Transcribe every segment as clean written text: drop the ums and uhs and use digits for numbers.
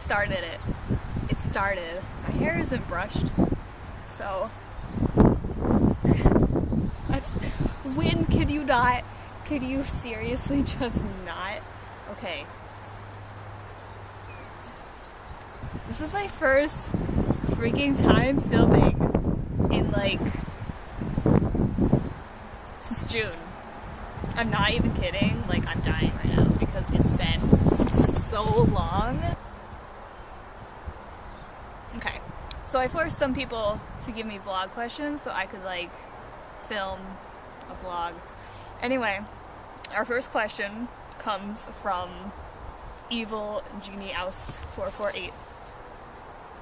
started it. It started. My hair isn't brushed, so when could you not? Could you seriously just not? Okay. This is my first freaking time filming in like since June. I'm not even kidding. Like, I'm dying right now because it's been so long. Okay, so I forced some people to give me vlog questions so I could like film a vlog. Anyway, our first question comes from Evil Genie Aus 448.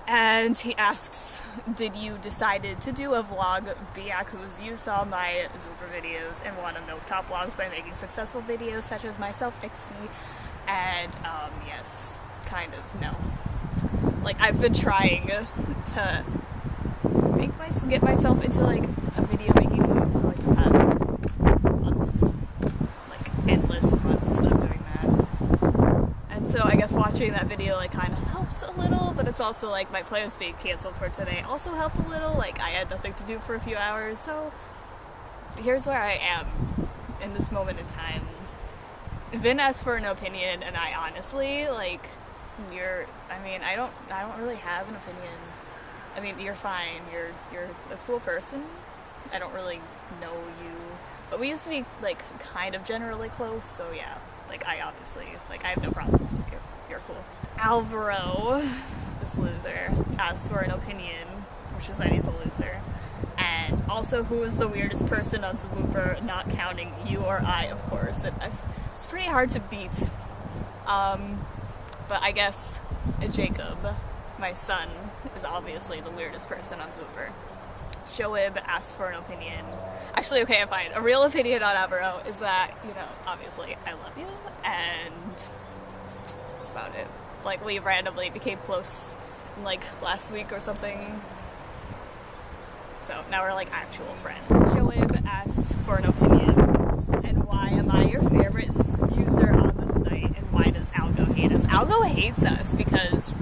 And he asks, did you decided to do a vlog because you saw my zooper videos and want to milk top vlogs by making successful videos such as myself, XD? And yes, kind of, no. Like, I've been trying to get myself into like a video making mood for like the past months, like endless months of doing that. And so I guess watching that video like kind of helped a little, but it's also like my plans being canceled for today also helped a little. Like, I had nothing to do for a few hours, so here's where I am in this moment in time. Vin asked for an opinion, and I honestly, like, I don't really have an opinion. I mean, you're fine, you're a cool person. I don't really know you, but we used to be, like, kind of generally close, so yeah. Like, I obviously, like, I have no problems with you. You're cool. Alvaro, this loser, asked for an opinion, which is that he's a loser. And also, who is the weirdest person on Zwooper, not counting you or I, of course. It's pretty hard to beat. But I guess Jacob, my son, is obviously the weirdest person on Zwooper. Shoaib asked for an opinion. Actually, okay, fine. A real opinion on Alvaro is that, you know, obviously I love you, and that's about it. Like, we randomly became close, like, last week or something. So now we're, like, actual friends. Shoaib asked for an opinion. And why am I your favorite user on the site? And why does Algo hate us? Algo hates us because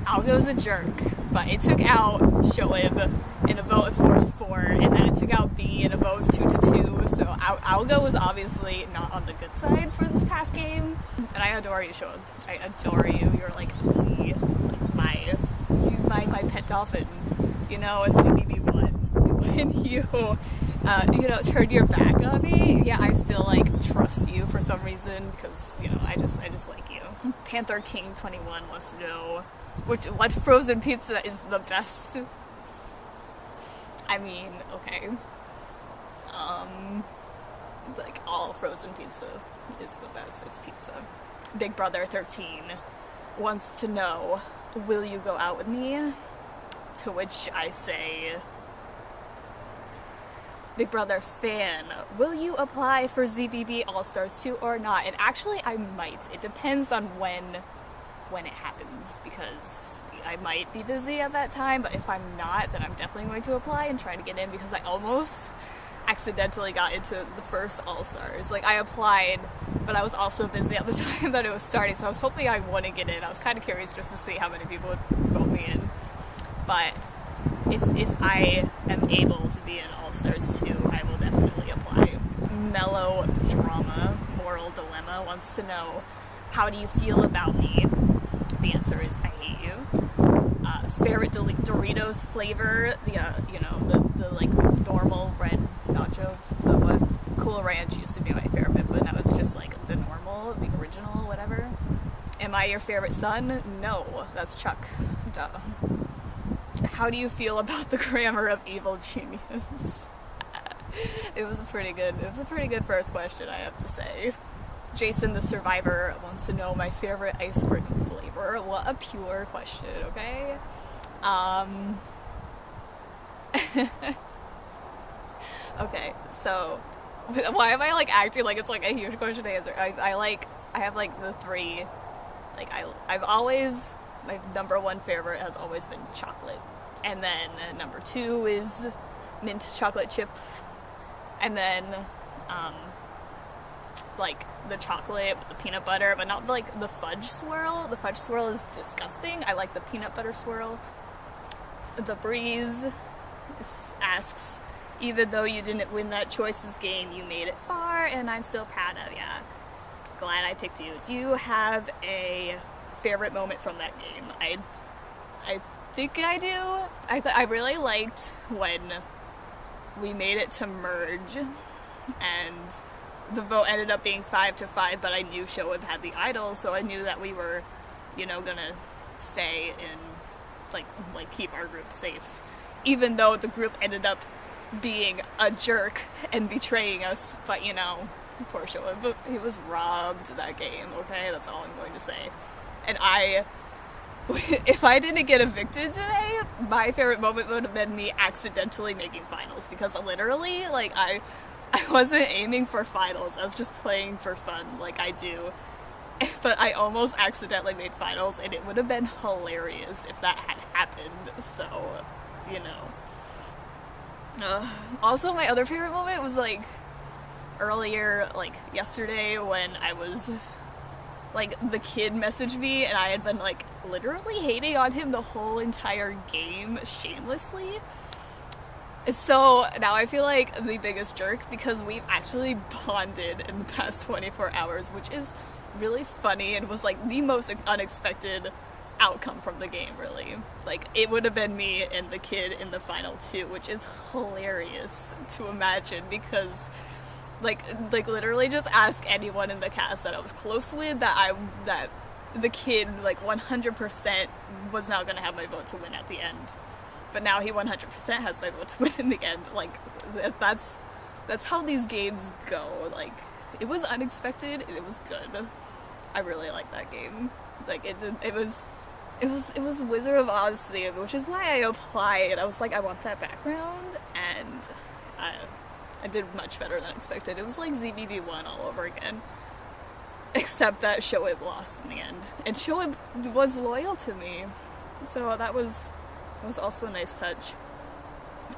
Algo's a jerk. But it took out Shoaib in a vote of 4-4, and then it took out B in a vote of 2-2. So Algo was obviously not on the good side for this past game. And I adore you, Shoaib. I adore you. You're like my pet dolphin. You know, it's CBB1. When you know, turn your back on me, yeah, I still, like, trust you for some reason, because, you know, I just like you. Panther King 21 wants to know what frozen pizza is the best. I mean, okay. Like, all frozen pizza is the best. It's pizza. Big Brother 13 wants to know, will you go out with me? To which I say, Big Brother fan, will you apply for ZBB All-Stars 2 or not? And actually, I might. It depends on when it happens, because I might be busy at that time, but if I'm not, then I'm definitely going to apply and try to get in, because I almost accidentally got into the first All-Stars. Like, I applied, but I was also busy at the time that it was starting, so I was hoping I wouldn't get in. I was kind of curious just to see how many people would vote me in. But if I am able to be in All-Stars 2, I will definitely apply. Melodrama, Moral Dilemma, wants to know, how do you feel about me? The answer is, I hate you. Favorite Doritos flavor, you know, the like normal red nacho, the what? Cool Ranch used to be my favorite, but now it's just like the normal, the original, whatever. Am I your favorite son? No, that's Chuck. Duh. How do you feel about the grammar of Evil Genius? It was a pretty good first question, I have to say. Jason the Survivor wants to know my favorite ice cream flavor. What a pure question, okay? Okay, so why am I like acting like it's like a huge question to answer? I have like the three, like I've always, my number one favorite has always been chocolate, and then number two is mint chocolate chip, and then like the chocolate with the peanut butter, but not like the fudge swirl. The fudge swirl is disgusting. I like the peanut butter swirl. The Breeze asks, even though you didn't win that choices game, you made it far, and I'm still proud of ya. Glad I picked you. Do you have a favorite moment from that game? I think I do. I really liked when we made it to merge, and the vote ended up being 5-5, but I knew Shoaib had the idol, so I knew that we were, you know, gonna stay in, like keep our group safe. Even though the group ended up being a jerk and betraying us, but you know, poor Shoaib, he was robbed that game, okay? That's all I'm going to say. And if I didn't get evicted today, my favorite moment would have been me accidentally making finals, because literally, like, I wasn't aiming for finals, I was just playing for fun, like I do. But I almost accidentally made finals, and it would have been hilarious if that had happened, so, you know. Also, my other favorite moment was, like, earlier, like, yesterday, when I was, like, the kid messaged me, and I had been, like, literally hating on him the whole entire game, shamelessly. So, now I feel like the biggest jerk, because we've actually bonded in the past 24 hours, which is really funny, and was, like, the most unexpected outcome from the game, really. Like, it would have been me and the kid in the final two, which is hilarious to imagine, because like literally just ask anyone in the cast that I was close with, that the kid, like, 100% was now gonna have my vote to win at the end, but now he 100% has my vote to win in the end. Like, that's how these games go. Like, it was unexpected and it was good. I really like that game. Like, it was Wizard of Oz theme, which is why I applied. I was like, I want that background, and I did much better than expected. It was like ZBB1 all over again. Except that Shoaib lost in the end. And Shoaib was loyal to me. So that was also a nice touch.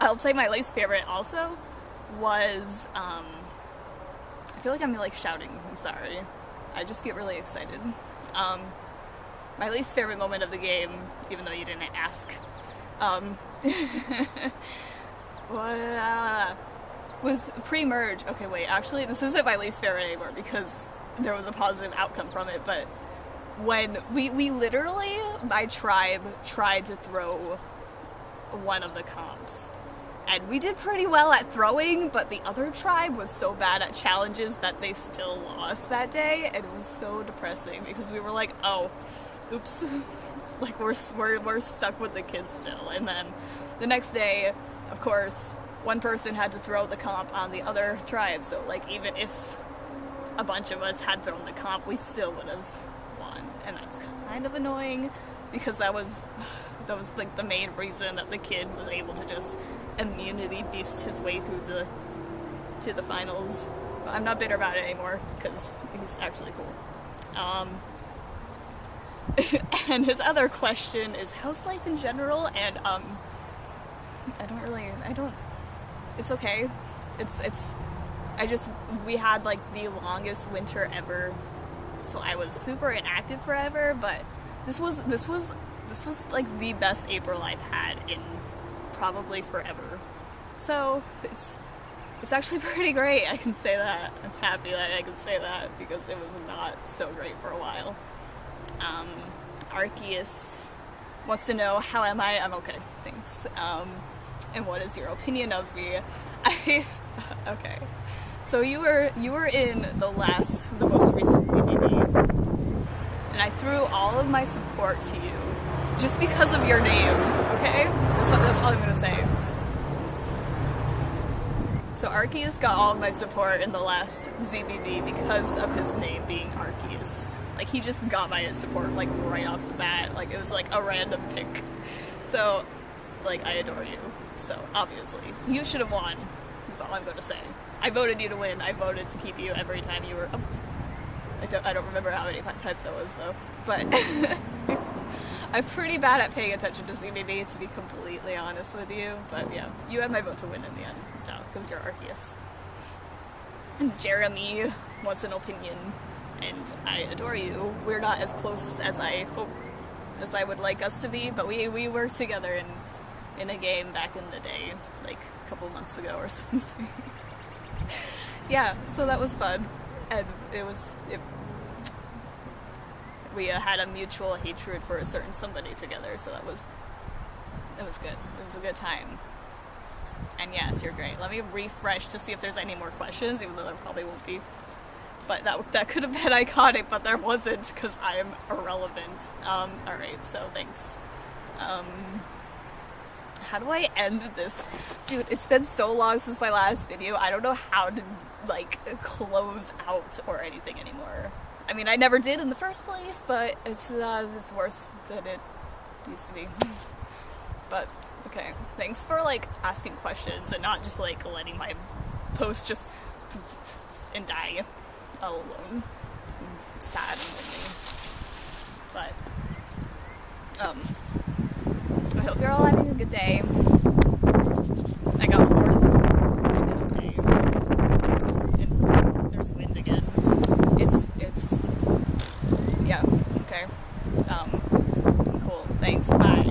I'll say my least favorite also was, I feel like I'm, like, shouting. I'm sorry. I just get really excited. My least favorite moment of the game, even though you didn't ask, was pre-merge. Okay, wait, actually, this isn't my least favorite anymore, because there was a positive outcome from it, but when we literally, my tribe tried to throw one of the comps, and we did pretty well at throwing, but the other tribe was so bad at challenges that they still lost that day, and it was so depressing, because we were like, oh, oops, like, we're stuck with the kids still. And then the next day, of course, one person had to throw the comp on the other tribe, so, like, even if a bunch of us had thrown the comp, we still would have won, and that's kind of annoying, because that was like the main reason that the kid was able to just immunity beast his way through to the finals. But I'm not bitter about it anymore, because he's actually cool. And his other question is how's life in general, and it's okay. We had, like, the longest winter ever, so I was super inactive forever, but this was like the best April I've had in probably forever. So it's actually pretty great, I can say that. I'm happy that I can say that, because it was not so great for a while. Arceus wants to know, how am I? I'm okay, thanks. And what is your opinion of me? Okay. So you were in the most recent ZBB, and I threw all of my support to you just because of your name, okay? That's all I'm gonna say. So Arceus got all of my support in the last ZBB because of his name being Arceus. Like, he just got my support, like, right off the bat. Like, it was, like, a random pick. So, like, I adore you. So, obviously, you should have won. That's all I'm going to say. I voted you to win. I voted to keep you every time you were... I don't remember how many times that was, though. But I'm pretty bad at paying attention to ZBB, to be completely honest with you. But, yeah, you had my vote to win in the end, because you're Arceus. Jeremy wants an opinion, and I adore you. We're not as close as I would like us to be, but we worked together in a game back in the day, like a couple months ago or something. Yeah, so that was fun, and we had a mutual hatred for a certain somebody together, so it was good. It was a good time. And yes, you're great. Let me refresh to see if there's any more questions, even though there probably won't be. But that could have been iconic, but there wasn't, because I am irrelevant. Alright, so thanks. How do I end this? Dude, it's been so long since my last video, I don't know how to, like, close out or anything anymore. I mean, I never did in the first place, but it's worse than it used to be. But, okay, thanks for, like, asking questions and not just, like, letting my post just and die all alone. It's sad and lonely. But, I hope you're all having a good day. I got fourth day. And there's wind again. It's, yeah, okay. Cool, thanks, bye.